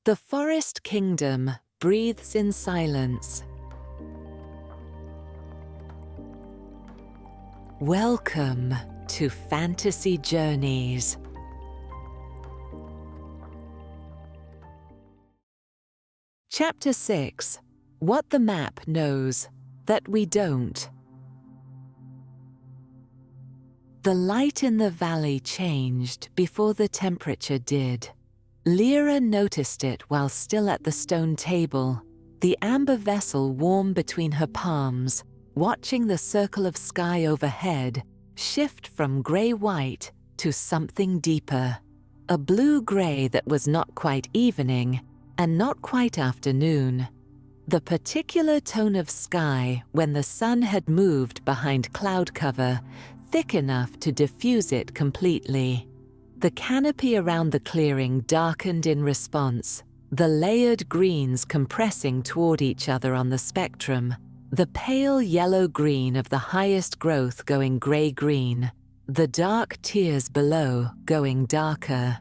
The forest kingdom breathes in silence. Welcome to Fantasy Journeys. Chapter 6. What the Map Knows That We Don't. The light in the valley changed before the temperature did. Lira noticed it while still at the stone table, the amber vessel warm between her palms, watching the circle of sky overhead shift from grey-white to something deeper. A blue-grey that was not quite evening and not quite afternoon. The particular tone of sky when the sun had moved behind cloud cover, thick enough to diffuse it completely. The canopy around the clearing darkened in response, the layered greens compressing toward each other on the spectrum, the pale yellow-green of the highest growth going grey-green, the dark tiers below going darker.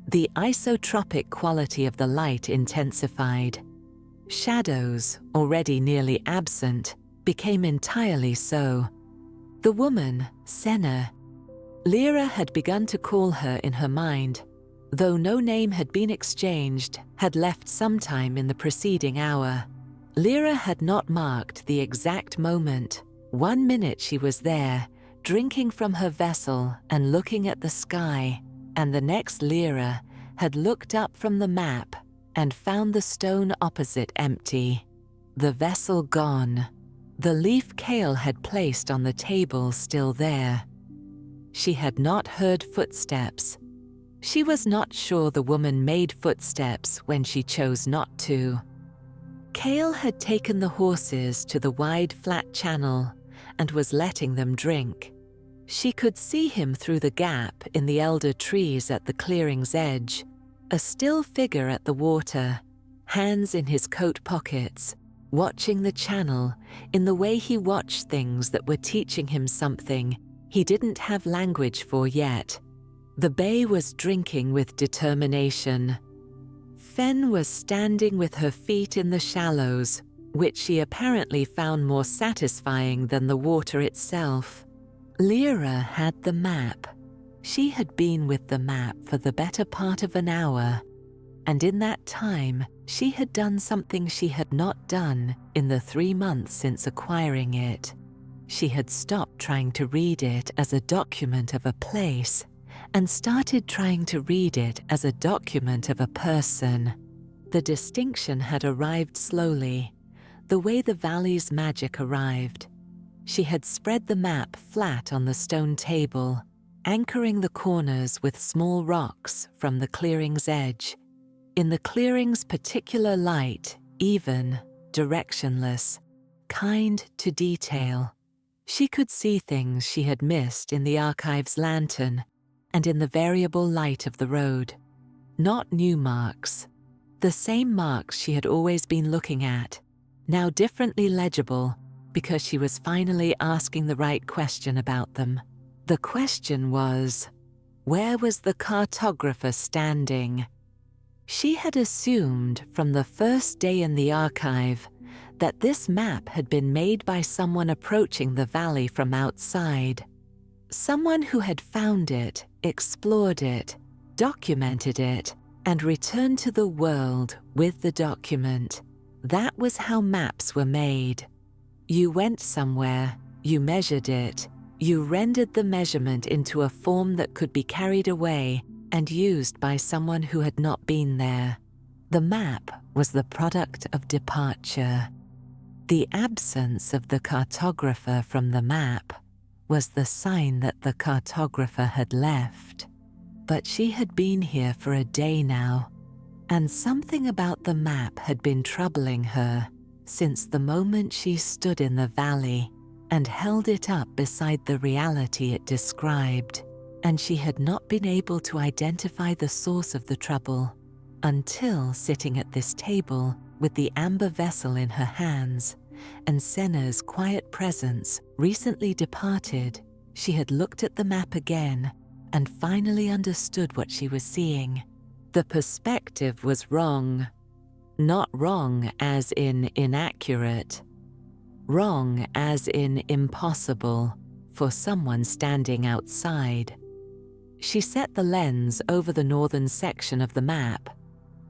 The isotropic quality of the light intensified. Shadows, already nearly absent, became entirely so. The woman, Senna. Lira had begun to call her in her mind, though no name had been exchanged, had left sometime in the preceding hour. Lira had not marked the exact moment. 1 minute she was there, drinking from her vessel and looking at the sky, and the next Lira had looked up from the map and found the stone opposite empty. The vessel gone. The leaf Cael had placed on the table still there. She had not heard footsteps. She was not sure the woman made footsteps when she chose not to. Cael had taken the horses to the wide flat channel and was letting them drink. She could see him through the gap in the elder trees at the clearing's edge, a still figure at the water, hands in his coat pockets, watching the channel in the way he watched things that were teaching him something he didn't have language for yet. The bay was drinking with determination. Fen was standing with her feet in the shallows, which she apparently found more satisfying than the water itself. Lira had the map. She had been with the map for the better part of an hour, and in that time she had done something she had not done in the 3 months since acquiring it. She had stopped trying to read it as a document of a place and started trying to read it as a document of a person. The distinction had arrived slowly, the way the valley's magic arrived. She had spread the map flat on the stone table, anchoring the corners with small rocks from the clearing's edge. In the clearing's particular light, even, directionless, kind to detail. She could see things she had missed in the archive's lantern and in the variable light of the road. Not new marks. The same marks she had always been looking at, now differently legible because she was finally asking the right question about them. The question was, where was the cartographer standing? She had assumed from the first day in the archive that this map had been made by someone approaching the valley from outside. Someone who had found it, explored it, documented it, and returned to the world with the document. That was how maps were made. You went somewhere, you measured it, you rendered the measurement into a form that could be carried away and used by someone who had not been there. The map was the product of departure. The absence of the cartographer from the map was the sign that the cartographer had left. But she had been here for a day now, and something about the map had been troubling her since the moment she stood in the valley and held it up beside the reality it described, and she had not been able to identify the source of the trouble until sitting at this table with the amber vessel in her hands and Senna's quiet presence recently departed. She had looked at the map again and finally understood what she was seeing. The perspective was wrong. Not wrong as in inaccurate. Wrong as in impossible for someone standing outside. She set the lens over the northern section of the map,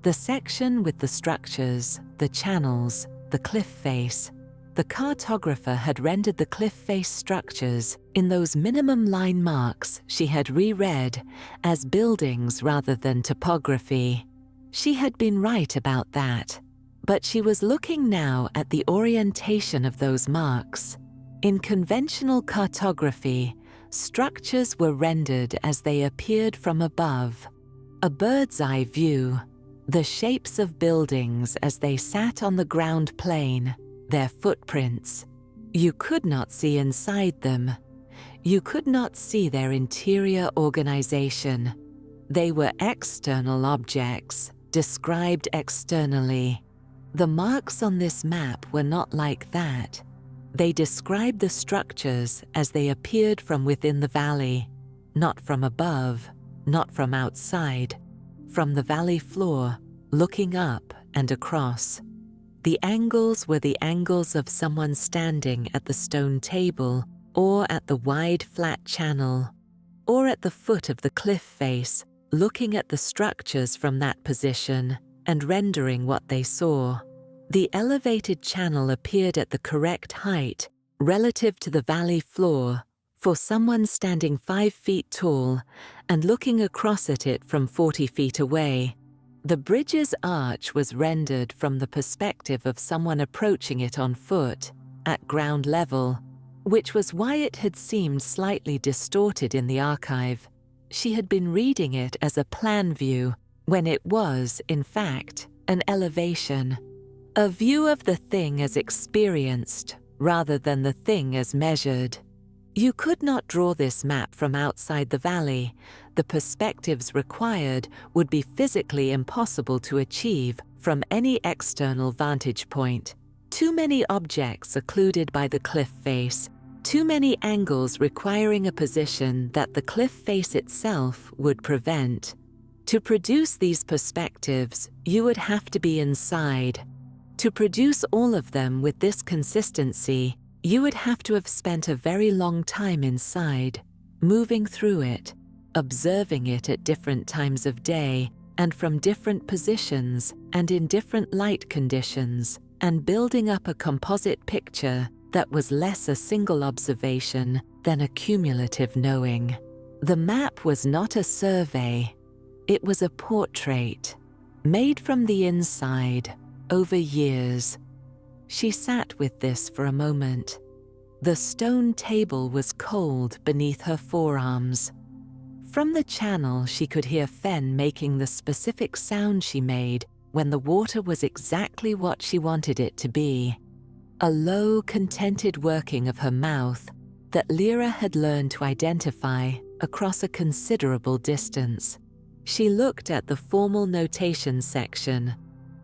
the section with the structures, the channels, the cliff face. The cartographer had rendered the cliff face structures in those minimum line marks she had reread as buildings rather than topography. She had been right about that, but she was looking now at the orientation of those marks. In conventional cartography, structures were rendered as they appeared from above, a bird's-eye view, the shapes of buildings as they sat on the ground plane, their footprints. You could not see inside them. You could not see their interior organization. They were external objects, described externally. The marks on this map were not like that. They described the structures as they appeared from within the valley, not from above, not from outside, from the valley floor, looking up and across. The angles were the angles of someone standing at the stone table, or at the wide flat channel, or at the foot of the cliff face, looking at the structures from that position and rendering what they saw. The elevated channel appeared at the correct height relative to the valley floor for someone standing 5 feet tall and looking across at it from 40 feet away. The bridge's arch was rendered from the perspective of someone approaching it on foot, at ground level, which was why it had seemed slightly distorted in the archive. She had been reading it as a plan view, when it was, in fact, an elevation. A view of the thing as experienced, rather than the thing as measured. You could not draw this map from outside the valley. The perspectives required would be physically impossible to achieve from any external vantage point. Too many objects occluded by the cliff face, too many angles requiring a position that the cliff face itself would prevent. To produce these perspectives, you would have to be inside. To produce all of them with this consistency, you would have to have spent a very long time inside, moving through it, observing it at different times of day and from different positions and in different light conditions, and building up a composite picture that was less a single observation than a cumulative knowing. The map was not a survey. It was a portrait, made from the inside, over years. She sat with this for a moment. The stone table was cold beneath her forearms. From the channel she could hear Fen making the specific sound she made when the water was exactly what she wanted it to be. A low, contented working of her mouth that Lira had learned to identify across a considerable distance. She looked at the formal notation section,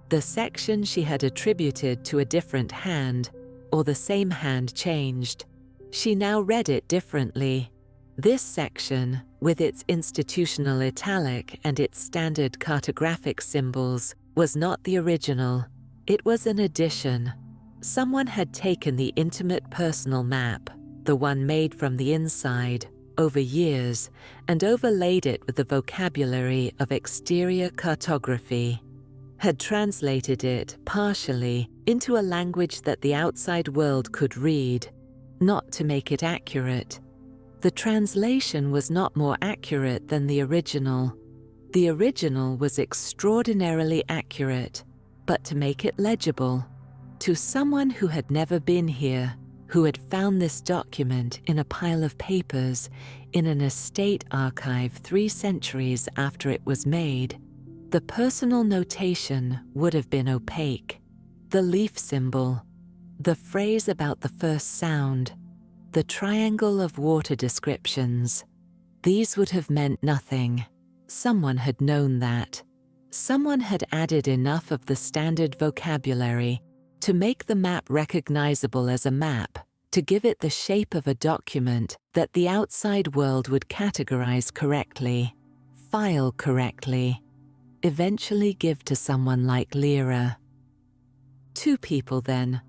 the section she had attributed to a different hand, or the same hand changed. She now read it differently. This section, with its institutional italic and its standard cartographic symbols, was not the original. It was an addition. Someone had taken the intimate personal map, the one made from the inside, over years, and overlaid it with the vocabulary of exterior cartography, had translated it, partially, into a language that the outside world could read, not to make it accurate. The translation was not more accurate than the original. The original was extraordinarily accurate, but to make it legible, to someone who had never been here, who had found this document in a pile of papers in an estate archive 3 centuries after it was made, the personal notation would have been opaque. The leaf symbol, the phrase about the first sound, the triangle of water descriptions, these would have meant nothing. Someone had known that. Someone had added enough of the standard vocabulary to make the map recognizable as a map, to give it the shape of a document that the outside world would categorize correctly, file correctly. eventually give to someone like Lira. Two people then.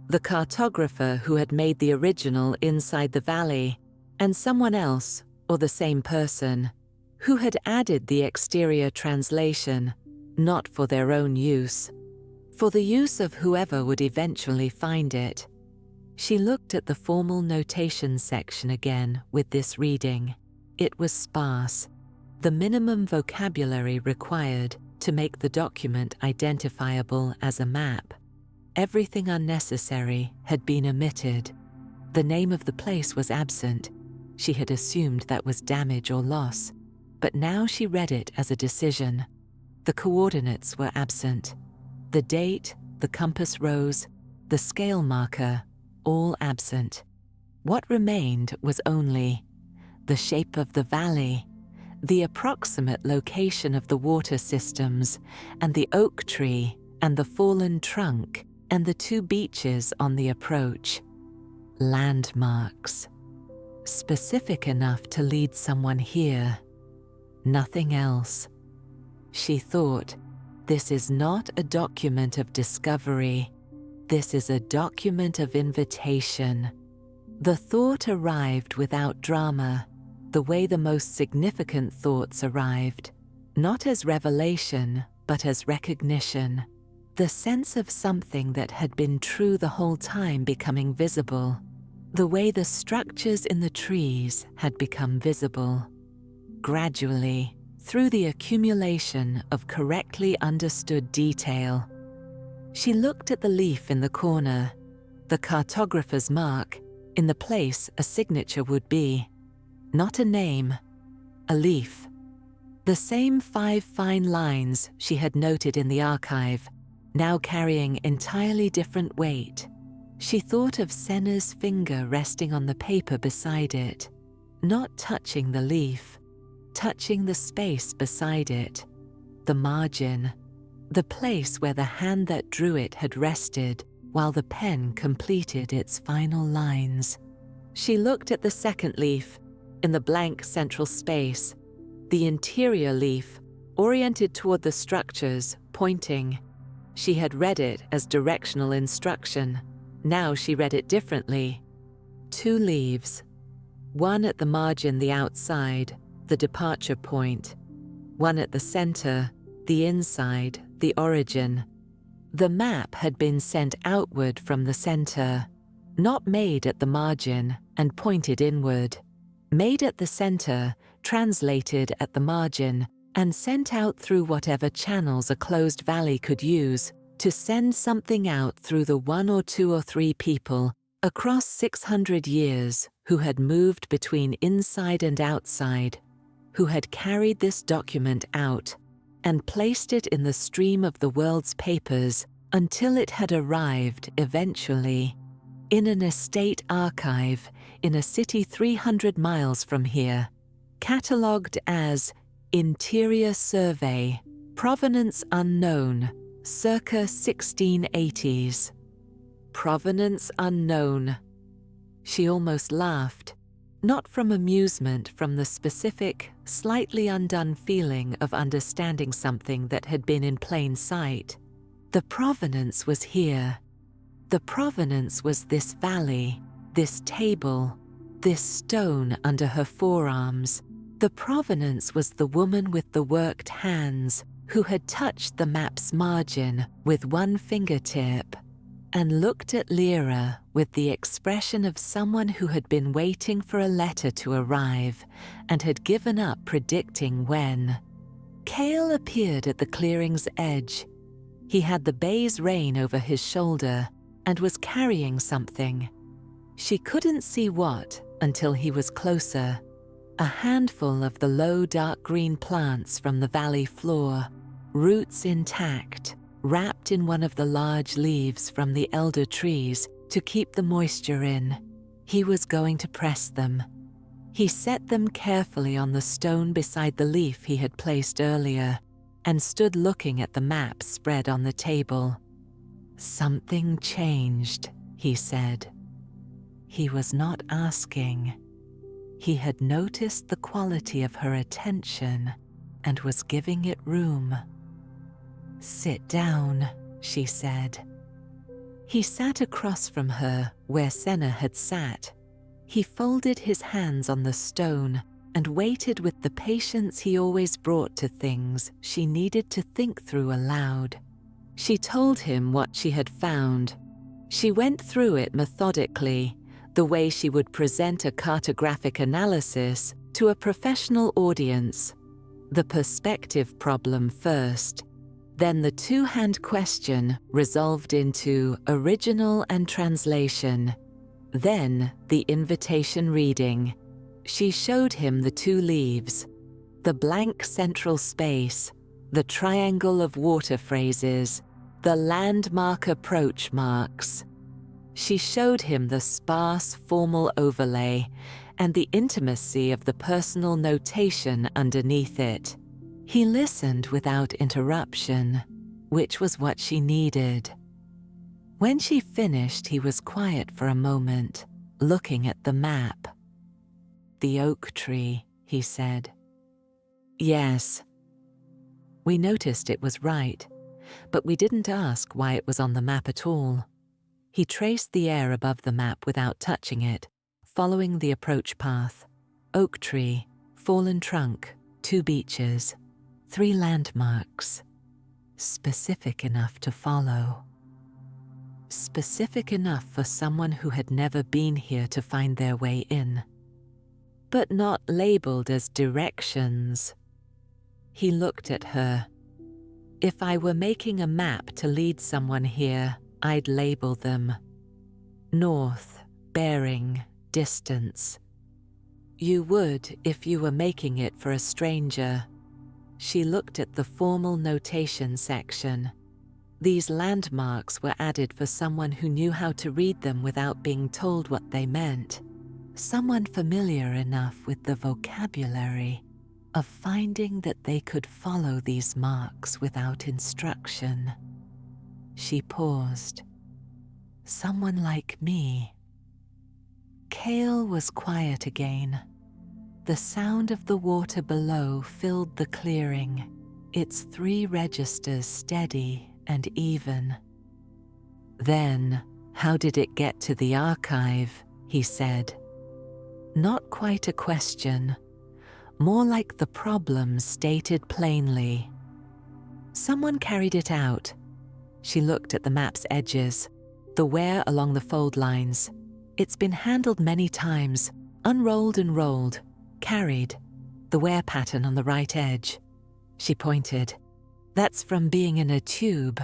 The cartographer who had made the original inside the valley, and someone else, or the same person, who had added the exterior translation, not for their own use, for the use of whoever would eventually find it. She looked at the formal notation section again with this reading. It was sparse, the minimum vocabulary required to make the document identifiable as a map. Everything unnecessary had been omitted. The name of the place was absent. She had assumed that was damage or loss, but now she read it as a decision. The coordinates were absent. The date, the compass rose, the scale marker, all absent. What remained was only the shape of the valley, the approximate location of the water systems, and the oak tree, and the fallen trunk, and the two beaches on the approach. Landmarks. Specific enough to lead someone here. Nothing else. She thought, this is not a document of discovery. This is a document of invitation. The thought arrived without drama, the way the most significant thoughts arrived, not as revelation, but as recognition. The sense of something that had been true the whole time becoming visible, the way the structures in the trees had become visible. Gradually, through the accumulation of correctly understood detail. She looked at the leaf in the corner, the cartographer's mark, in the place a signature would be. Not a name, a leaf. The same 5 fine lines she had noted in the archive, now carrying entirely different weight. She thought of Senna's finger resting on the paper beside it, not touching the leaf, touching the space beside it, the margin, the place where the hand that drew it had rested while the pen completed its final lines. She looked at the second leaf, in the blank central space, the interior leaf, oriented toward the structures, pointing. She had read it as directional instruction. Now she read it differently. 2 leaves. One at the margin, the outside, the departure point. One at the center, the inside, the origin. The map had been sent outward from the center, not made at the margin and pointed inward. Made at the center, translated at the margin, and sent out through whatever channels a closed valley could use to send something out through the 1 or 2 or 3 people across 600 years who had moved between inside and outside, who had carried this document out and placed it in the stream of the world's papers until it had arrived eventually in an estate archive in a city 300 miles from here, catalogued as Interior Survey, Provenance Unknown, circa 1680s. Provenance unknown. She almost laughed, not from amusement, from the specific, slightly undone feeling of understanding something that had been in plain sight. The provenance was here. The provenance was this valley, this table, this stone under her forearms. The provenance was the woman with the worked hands who had touched the map's margin with one fingertip and looked at Lira with the expression of someone who had been waiting for a letter to arrive and had given up predicting when. Cael appeared at the clearing's edge. He had the baize rein over his shoulder and was carrying something. She couldn't see what until he was closer. A handful of the low dark green plants from the valley floor, roots intact, wrapped in one of the large leaves from the elder trees to keep the moisture in. He was going to press them. He set them carefully on the stone beside the leaf he had placed earlier and stood looking at the map spread on the table. Something changed, he said. He was not asking. He had noticed the quality of her attention, and was giving it room. "Sit down," she said. He sat across from her where Senna had sat. He folded his hands on the stone and waited with the patience he always brought to things she needed to think through aloud. She told him what she had found. She went through it methodically, the way she would present a cartographic analysis to a professional audience. The perspective problem first, then the two-hand question resolved into original and translation, then the invitation reading. She showed him the two leaves, the blank central space, the triangle of water phrases, the landmark approach marks. She showed him the sparse formal overlay and the intimacy of the personal notation underneath it. He listened without interruption, which was what she needed. When she finished, he was quiet for a moment, looking at the map. "The oak tree," he said. "Yes." We noticed it was right, but we didn't ask why it was on the map at all. He traced the air above the map without touching it, following the approach path. Oak tree, fallen trunk, 2 beaches, 3 landmarks. Specific enough to follow. Specific enough for someone who had never been here to find their way in. But not labeled as directions. He looked at her. "If I were making a map to lead someone here, I'd label them. North, bearing, distance. You would if you were making it for a stranger." She looked at the formal notation section. These landmarks were added for someone who knew how to read them without being told what they meant. Someone familiar enough with the vocabulary of finding that they could follow these marks without instruction. She paused. "Someone like me." Cael was quiet again. The sound of the water below filled the clearing, its 3 registers steady and even. "Then, how did it get to the archive?" he said. Not quite a question, more like the problem stated plainly. "Someone carried it out." She looked at the map's edges, the wear along the fold lines. "It's been handled many times, unrolled and rolled, carried, the wear pattern on the right edge." She pointed. "That's from being in a tube.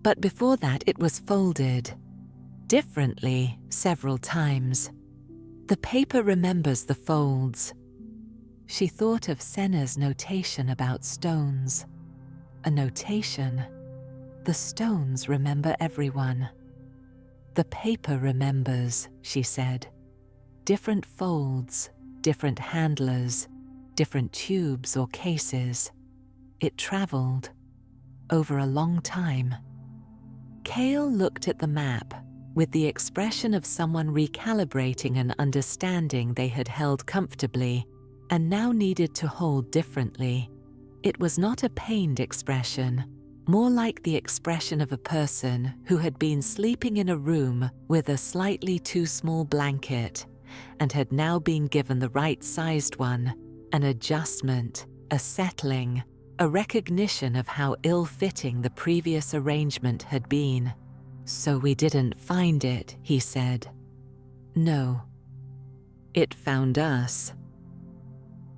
But before that it was folded. Differently, several times. The paper remembers the folds." She thought of Senna's notation about stones. A notation. The stones remember everyone. "The paper remembers," she said. "Different folds, different handlers, different tubes or cases. It traveled over a long time." Cael looked at the map with the expression of someone recalibrating an understanding they had held comfortably and now needed to hold differently. It was not a pained expression, more like the expression of a person who had been sleeping in a room with a slightly too small blanket and had now been given the right-sized one, an adjustment, a settling, a recognition of how ill-fitting the previous arrangement had been. "So we didn't find it," he said. "No. It found us."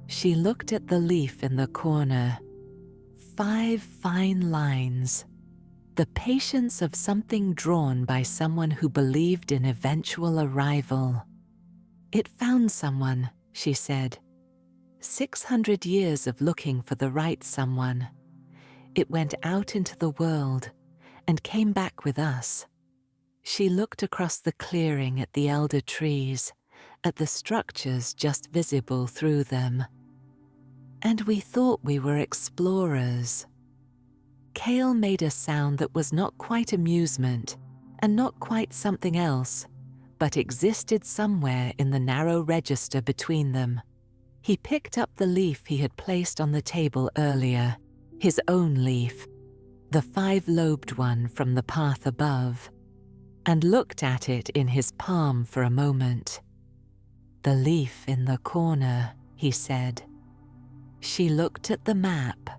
She looked at the leaf in the corner. 5 fine lines. The patience of something drawn by someone who believed in eventual arrival. "It found someone," she said. 600 years of looking for the right someone. It went out into the world and came back with us." She looked across the clearing at the elder trees, at the structures just visible through them. "And we thought we were explorers." Cael made a sound that was not quite amusement and not quite something else, but existed somewhere in the narrow register between them. He picked up the leaf he had placed on the table earlier, his own leaf, the 5-lobed one from the path above, and looked at it in his palm for a moment. "The leaf in the corner," he said. She looked at the map,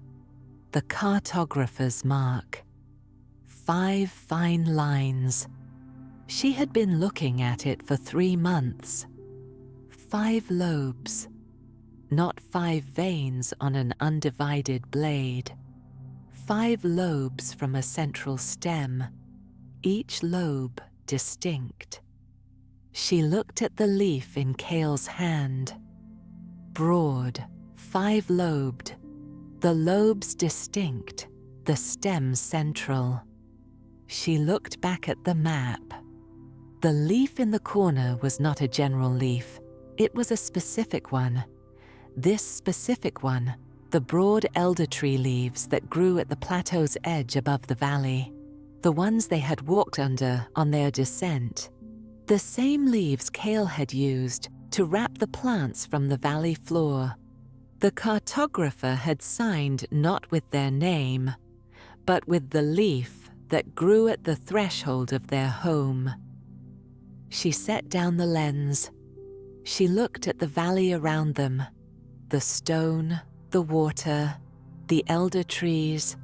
the cartographer's mark. 5 fine lines. She had been looking at it for 3 months. 5 lobes, not 5 veins on an undivided blade. 5 lobes from a central stem, each lobe distinct. She looked at the leaf in Cael's hand. Broad, 5-lobed, the lobes distinct, the stem central. She looked back at the map. The leaf in the corner was not a general leaf. It was a specific one. This specific one, the broad elder tree leaves that grew at the plateau's edge above the valley, the ones they had walked under on their descent. The same leaves Cael had used to wrap the plants from the valley floor. The cartographer had signed not with their name, but with the leaf that grew at the threshold of their home. She set down the lens. She looked at the valley around them, the stone, the water, the elder trees,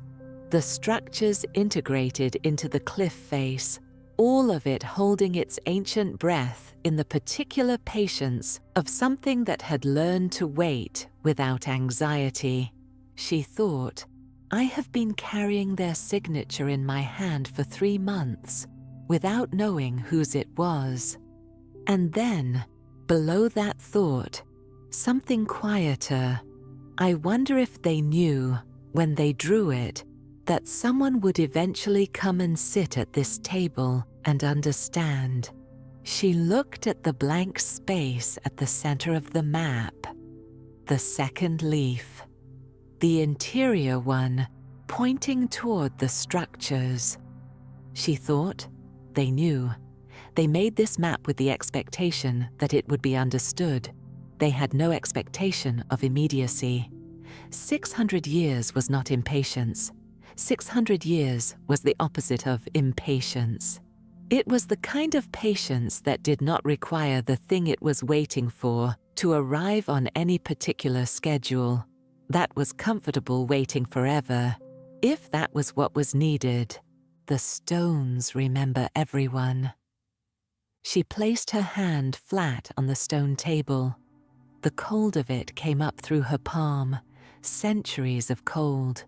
the structures integrated into the cliff face, all of it holding its ancient breath in the particular patience of something that had learned to wait without anxiety. She thought, "I have been carrying their signature in my hand for 3 months, without knowing whose it was." And then, below that thought, something quieter. I wonder if they knew, when they drew it, that someone would eventually come and sit at this table and understand. She looked at the blank space at the center of the map. The second leaf. The interior one, pointing toward the structures. She thought, they knew. They made this map with the expectation that it would be understood. They had no expectation of immediacy. 600 years was not impatience. 600 years was the opposite of impatience. It was the kind of patience that did not require the thing it was waiting for to arrive on any particular schedule. That was comfortable waiting forever, if that was what was needed. The stones remember everyone. She placed her hand flat on the stone table. The cold of it came up through her palm, centuries of cold.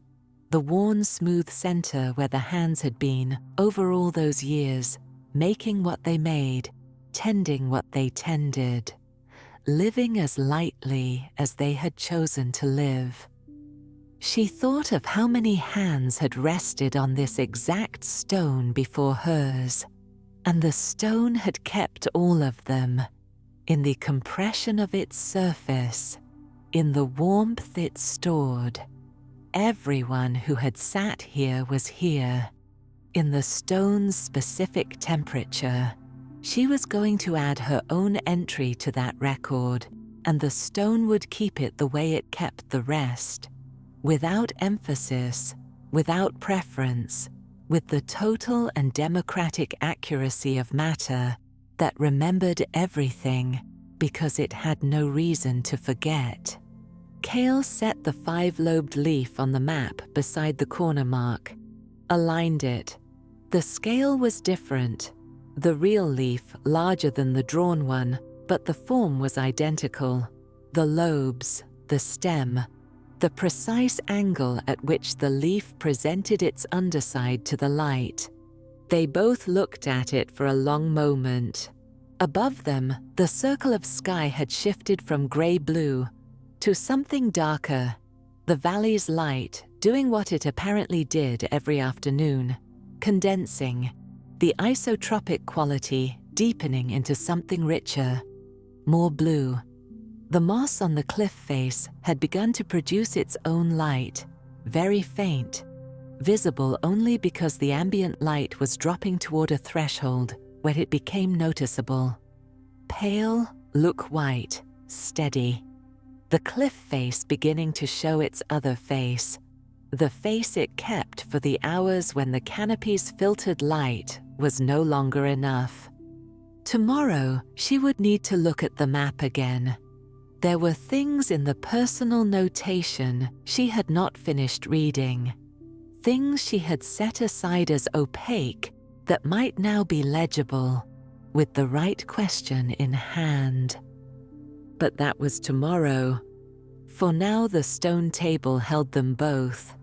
The worn, smooth center where the hands had been over all those years, making what they made, tending what they tended, living as lightly as they had chosen to live. She thought of how many hands had rested on this exact stone before hers, and the stone had kept all of them, in the compression of its surface, in the warmth it stored. Everyone who had sat here was here, in the stone's specific temperature. She was going to add her own entry to that record, and the stone would keep it the way it kept the rest, without emphasis, without preference, with the total and democratic accuracy of matter that remembered everything because it had no reason to forget. Cael set the 5-lobed leaf on the map beside the corner mark, aligned it. The scale was different, the real leaf larger than the drawn one, but the form was identical. The lobes, the stem, the precise angle at which the leaf presented its underside to the light. They both looked at it for a long moment. Above them, the circle of sky had shifted from grey-blue to something darker, the valley's light doing what it apparently did every afternoon, condensing, the isotropic quality deepening into something richer, more blue. The moss on the cliff face had begun to produce its own light, very faint, visible only because the ambient light was dropping toward a threshold where it became noticeable. Pale, look white, steady. the cliff face beginning to show its other face, the face it kept for the hours when the canopy's filtered light was no longer enough. Tomorrow, she would need to look at the map again. There were things in the personal notation she had not finished reading, things she had set aside as opaque that might now be legible, with the right question in hand. But that was tomorrow. For now the stone table held them both,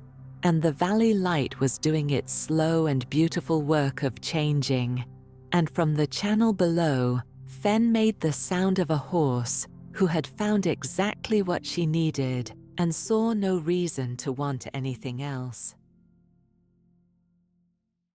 and the valley light was doing its slow and beautiful work of changing, and from the channel below, Fen made the sound of a horse who had found exactly what she needed and saw no reason to want anything else.